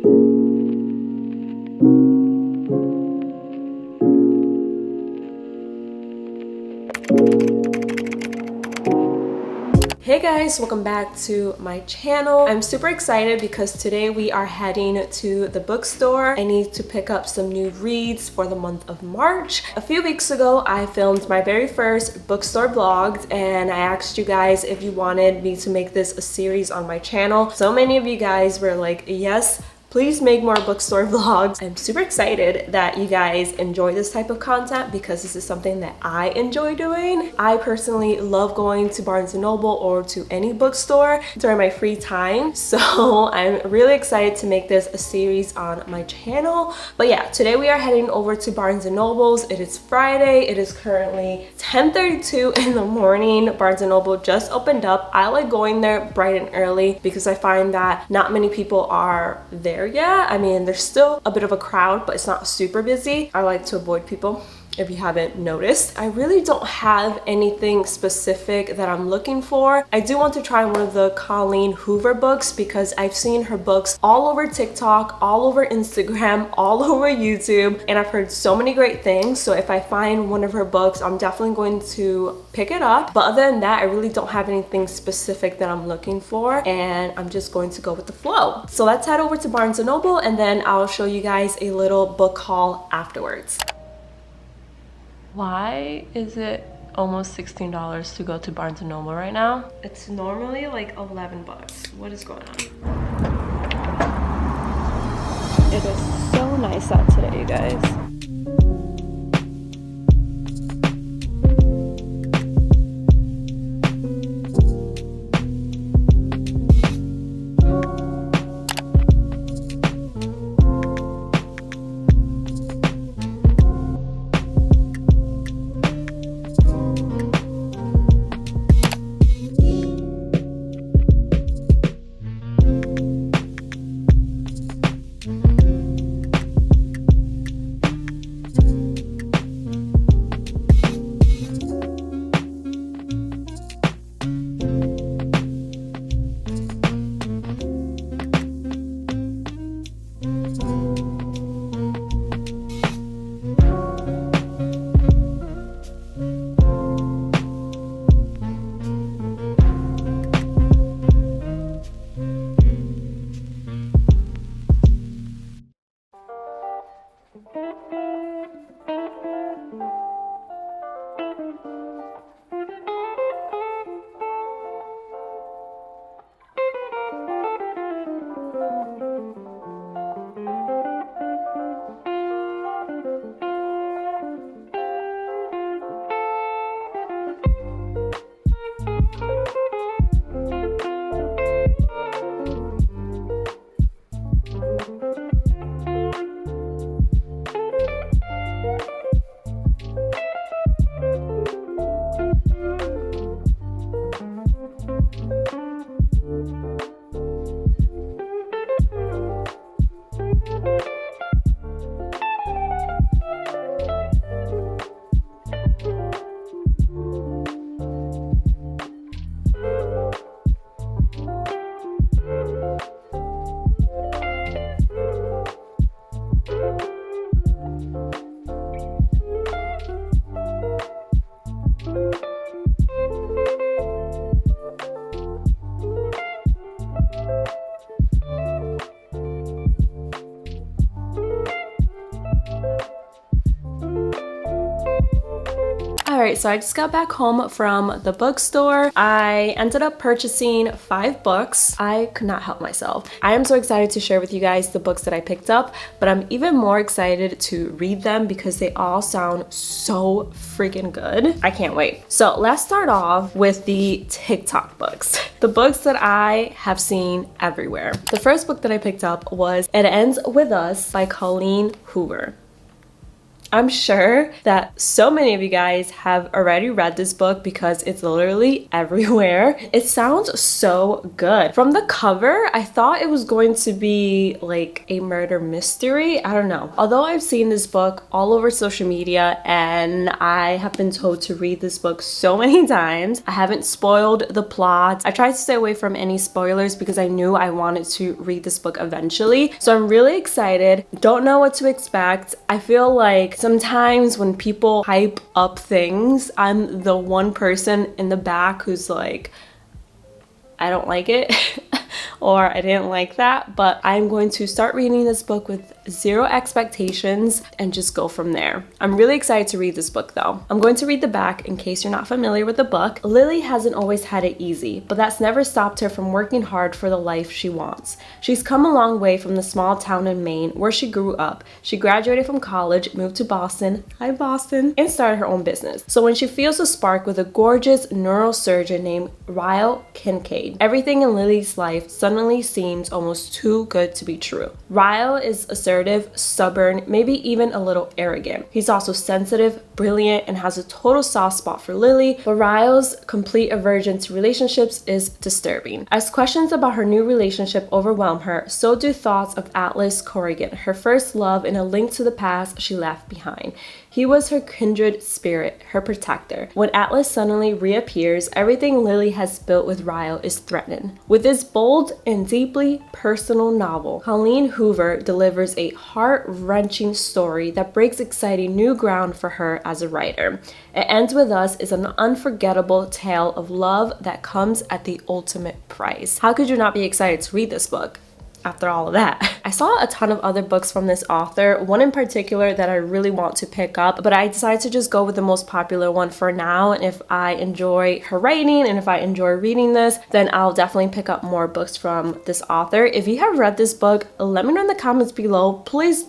Hey guys, welcome back to my channel. I'm super excited because today we are heading to the bookstore. I need to pick up some new reads for the month of March. A few weeks ago, I filmed my very first bookstore vlog and I asked you guys if you wanted me to make this a series on my channel. So many of you guys were like, yes, please make more bookstore vlogs. I'm super excited that you guys enjoy this type of content because this is something that I enjoy doing. I personally love going to Barnes & Noble or to any bookstore during my free time. So I'm really excited to make this a series on my channel. But yeah, today we are heading over to Barnes & Noble's. It is Friday. It is currently 10:32 in the morning. Barnes & Noble just opened up. I like going there bright and early because I find that not many people are there yet. I mean, there's still a bit of a crowd, but it's not super busy. I like to avoid people, if you haven't noticed. I really don't have anything specific that I'm looking for. I do want to try one of the Colleen Hoover books because I've seen her books all over TikTok, all over Instagram, all over YouTube, and I've heard so many great things. So if I find one of her books, I'm definitely going to pick it up. But other than that, I really don't have anything specific that I'm looking for, and I'm just going to go with the flow. So let's head over to Barnes & Noble and then I'll show you guys a little book haul afterwards. Why is it almost $16 to go to Barnes & Noble right now? It's normally like 11 bucks. What is going on? It is so nice out today, you guys. Alright, so I just got back home from the bookstore. I ended up purchasing 5 books. I could not help myself. I am so excited to share with you guys the books that I picked up, but I'm even more excited to read them because they all sound so freaking good. I can't wait. So let's start off with the TikTok books. The books that I have seen everywhere. The first book that I picked up was It Ends With Us by Colleen Hoover. I'm sure that so many of you guys have already read this book because it's literally everywhere. It sounds so good. From the cover, I thought it was going to be like a murder mystery. I don't know. Although I've seen this book all over social media and I have been told to read this book so many times, I haven't spoiled the plot. I tried to stay away from any spoilers because I knew I wanted to read this book eventually. So I'm really excited. Don't know what to expect. I feel like sometimes when people hype up things, I'm the one person in the back who's like, I don't like it or I didn't like that, but I'm going to start reading this book with zero expectations and just go from there. I'm really excited to read this book though. I'm going to read the back in case you're not familiar with the book. Lily hasn't always had it easy, but that's never stopped her from working hard for the life she wants. She's come a long way from the small town in Maine where she grew up. She graduated from college, moved to Boston, hi Boston, and started her own business. So when she feels a spark with a gorgeous neurosurgeon named Ryle Kincaid, everything in Lily's life suddenly seems almost too good to be true. Ryle is assertive, stubborn, maybe even a little arrogant. He's also sensitive, brilliant, and has a total soft spot for Lily, but Ryle's complete aversion to relationships is disturbing. As questions about her new relationship overwhelm her, so do thoughts of Atlas Corrigan, her first love and a link to the past she left behind. He was her kindred spirit, her protector. When Atlas suddenly reappears, everything Lily has built with Ryle is threatened. With this bold and deeply personal novel, Colleen Hoover delivers a heart-wrenching story that breaks exciting new ground for her as a writer. It Ends With Us is an unforgettable tale of love that comes at the ultimate price. How could you not be excited to read this book after all of that? I saw a ton of other books from this author, one in particular that I really want to pick up, but I decided to just go with the most popular one for now. And if I enjoy her writing and if I enjoy reading this, then I'll definitely pick up more books from this author. If you have read this book, let me know in the comments below. Please,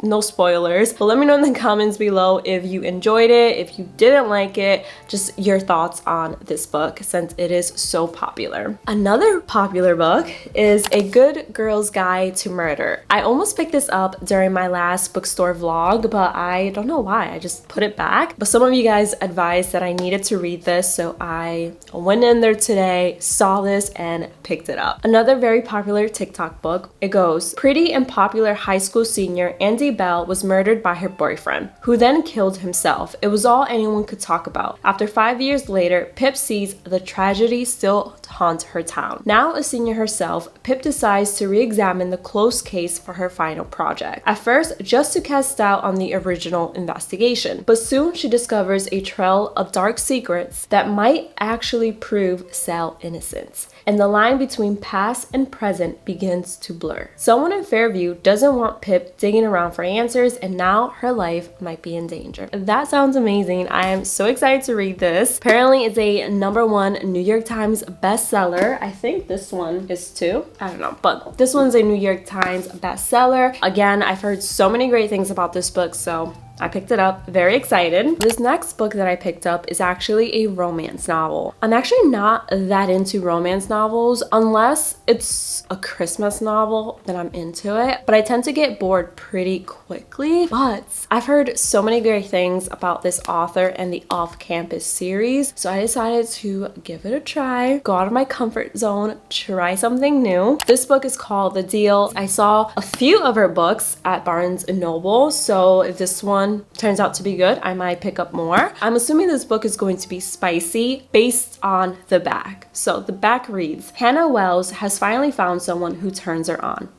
no spoilers, but let me know in the comments below if you enjoyed it, if you didn't like it, just your thoughts on this book since it is so popular. Another popular book is A Good Girl's Guide to Murder. I almost picked this up during my last bookstore vlog, but I don't know why, I just put it back. But some of you guys advised that I needed to read this, so I went in there today, saw this, and picked it up. Another very popular TikTok book. It goes, pretty and popular high school senior Andy Bell was murdered by her boyfriend, who then killed himself. It was all anyone could talk about. After 5 years later, Pip sees the tragedy still haunt her town. Now a senior herself, Pip decides to re-examine the closed case for her final project. At first, just to cast doubt on the original investigation, but soon she discovers a trail of dark secrets that might actually prove Sal innocent. And the line between past and present begins to blur. Someone in Fairview doesn't want Pip digging around for answers, and now her life might be in danger. That sounds amazing. I am so excited to read this. Apparently it's a #1 New York Times bestseller. I think this one is too. I don't know, but this one's a New York Times bestseller. Again, I've heard so many great things about this book, so I picked it up, very excited. This next book that I picked up is actually a romance novel. I'm actually not that into romance novels unless it's a Christmas novel, then I'm into it. But I tend to get bored pretty quickly. But I've heard so many great things about this author and the Off-Campus series, so I decided to give it a try, go out of my comfort zone, try something new. This book is called The Deal. I saw a few of her books at Barnes & Noble, so if this one turns out to be good, I might pick up more. I'm assuming this book is going to be spicy based on the back. So the back reads, Hannah Wells has finally found someone who turns her on.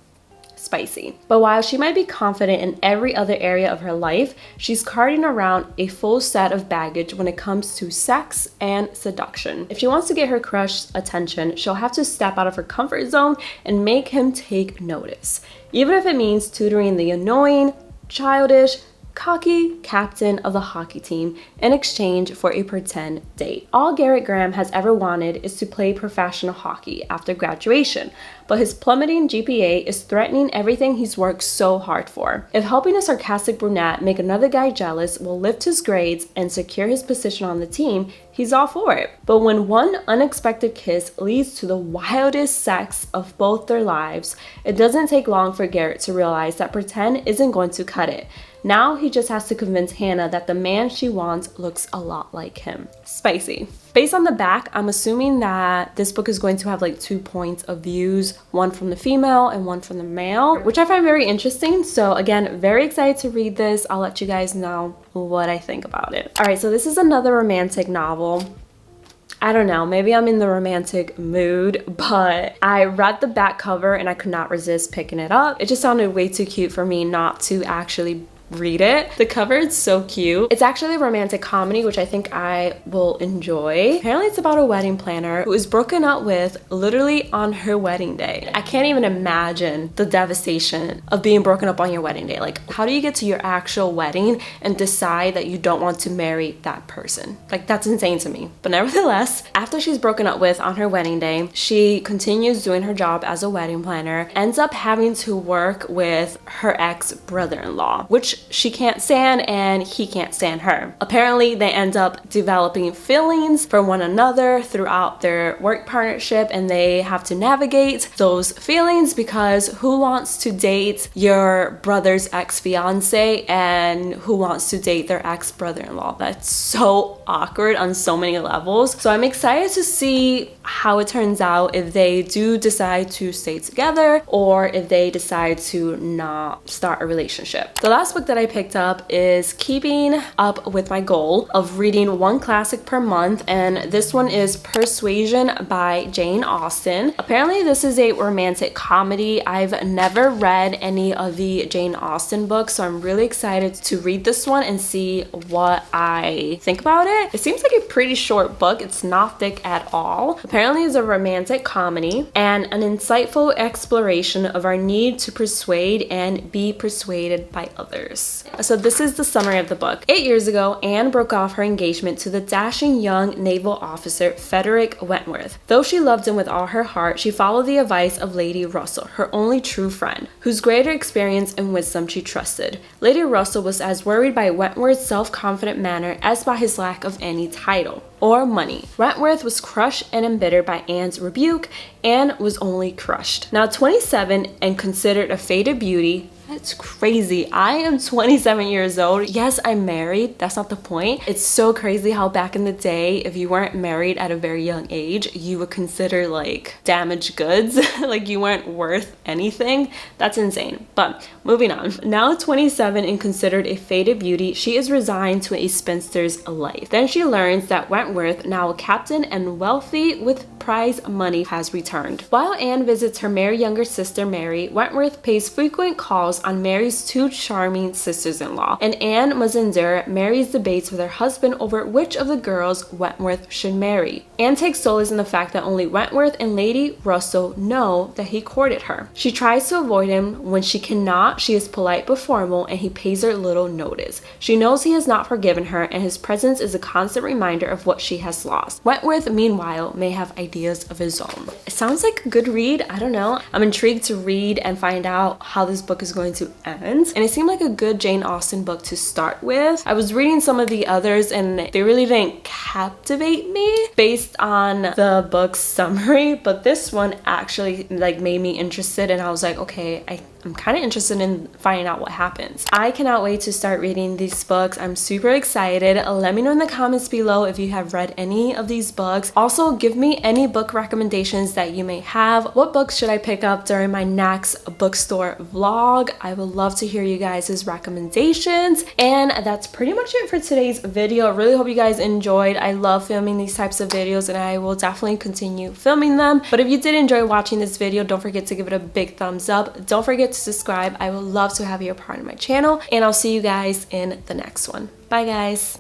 Spicy. But while she might be confident in every other area of her life, she's carrying around a full set of baggage when it comes to sex and seduction. If she wants to get her crush's attention, she'll have to step out of her comfort zone and make him take notice, even if it means tutoring the annoying, childish, cocky captain of the hockey team in exchange for a pretend date. All Garrett Graham has ever wanted is to play professional hockey after graduation, but his plummeting GPA is threatening everything he's worked so hard for. If helping a sarcastic brunette make another guy jealous will lift his grades and secure his position on the team, he's all for it. But when one unexpected kiss leads to the wildest sex of both their lives, it doesn't take long for Garrett to realize that pretend isn't going to cut it. Now he just has to convince Hannah that the man she wants looks a lot like him. Spicy. Based on the back, I'm assuming that this book is going to have like 2 points of views, one from the female and one from the male, which I find very interesting. So again, very excited to read this. I'll let you guys know what I think about it. All right, so this is another romantic novel. I don't know, maybe I'm in the romantic mood, but I read the back cover and I could not resist picking it up. It just sounded way too cute for me not to actually read it. The cover is so cute. It's actually a romantic comedy, which I think I will enjoy. Apparently it's about a wedding planner who is broken up with literally on her wedding day. I can't even imagine the devastation of being broken up on your wedding day. Like, how do you get to your actual wedding and decide that you don't want to marry that person? Like, that's insane to me. But nevertheless, after she's broken up with on her wedding day, she continues doing her job as a wedding planner, ends up having to work with her ex-brother-in-law, which she can't stand and he can't stand her. Apparently they end up developing feelings for one another throughout their work partnership, and they have to navigate those feelings because who wants to date your brother's ex-fiance and who wants to date their ex-brother-in-law? That's so awkward on so many levels. So I'm excited to see how it turns out, if they do decide to stay together or if they decide to not start a relationship. The last book that I picked up is keeping up with my goal of reading one classic per month, and this one is Persuasion by Jane Austen. Apparently this is a romantic comedy. I've never read any of the Jane Austen books, so I'm really excited to read this one and see what I think about it. It seems like a pretty short book. It's not thick at all. Apparently it's a romantic comedy and an insightful exploration of our need to persuade and be persuaded by others. So this is the summary of the book. 8 years ago, Anne broke off her engagement to the dashing young naval officer Frederick Wentworth. Though she loved him with all her heart, she followed the advice of Lady Russell, her only true friend, whose greater experience and wisdom she trusted. Lady Russell was as worried by Wentworth's self-confident manner as by his lack of any title or money. Wentworth was crushed and embittered by Anne's rebuke. Anne was only crushed. Now 27 and considered a faded beauty. That's crazy. I am 27 years old. Yes, I'm married. That's not the point. It's so crazy how back in the day, if you weren't married at a very young age, you would consider like damaged goods. Like you weren't worth anything. That's insane. But moving on. Now 27 and considered a faded beauty, she is resigned to a spinster's life. Then she learns that Wentworth, now a captain and wealthy with prize money, has returned. While Anne visits her merry younger sister Mary, Wentworth pays frequent calls on Mary's two charming sisters-in-law, and Anne must endure Mary's debates with her husband over which of the girls Wentworth should marry. Anne takes solace in the fact that only Wentworth and Lady Russell know that he courted her. She tries to avoid him. When she cannot, she is polite but formal, and he pays her little notice. She knows he has not forgiven her, and his presence is a constant reminder of what she has lost. Wentworth, meanwhile, may have ideas of his own. It sounds like a good read. I don't know. I'm intrigued to read and find out how this book is going to end, and it seemed like a good Jane Austen book to start with. I was reading some of the others and they really didn't captivate me based on the book's summary, but this one actually like made me interested, and I was like, okay, I'm kind of interested in finding out what happens. I cannot wait to start reading these books. I'm super excited. Let me know in the comments below if you have read any of these books. Also, give me any book recommendations that you may have. What books should I pick up during my next bookstore vlog? I would love to hear you guys' recommendations. And that's pretty much it for today's video. I really hope you guys enjoyed. I love filming these types of videos, and I will definitely continue filming them. But if you did enjoy watching this video, don't forget to give it a big thumbs up. Don't forget to subscribe. I would love to have you a part of my channel, and I'll see you guys in the next one. Bye guys.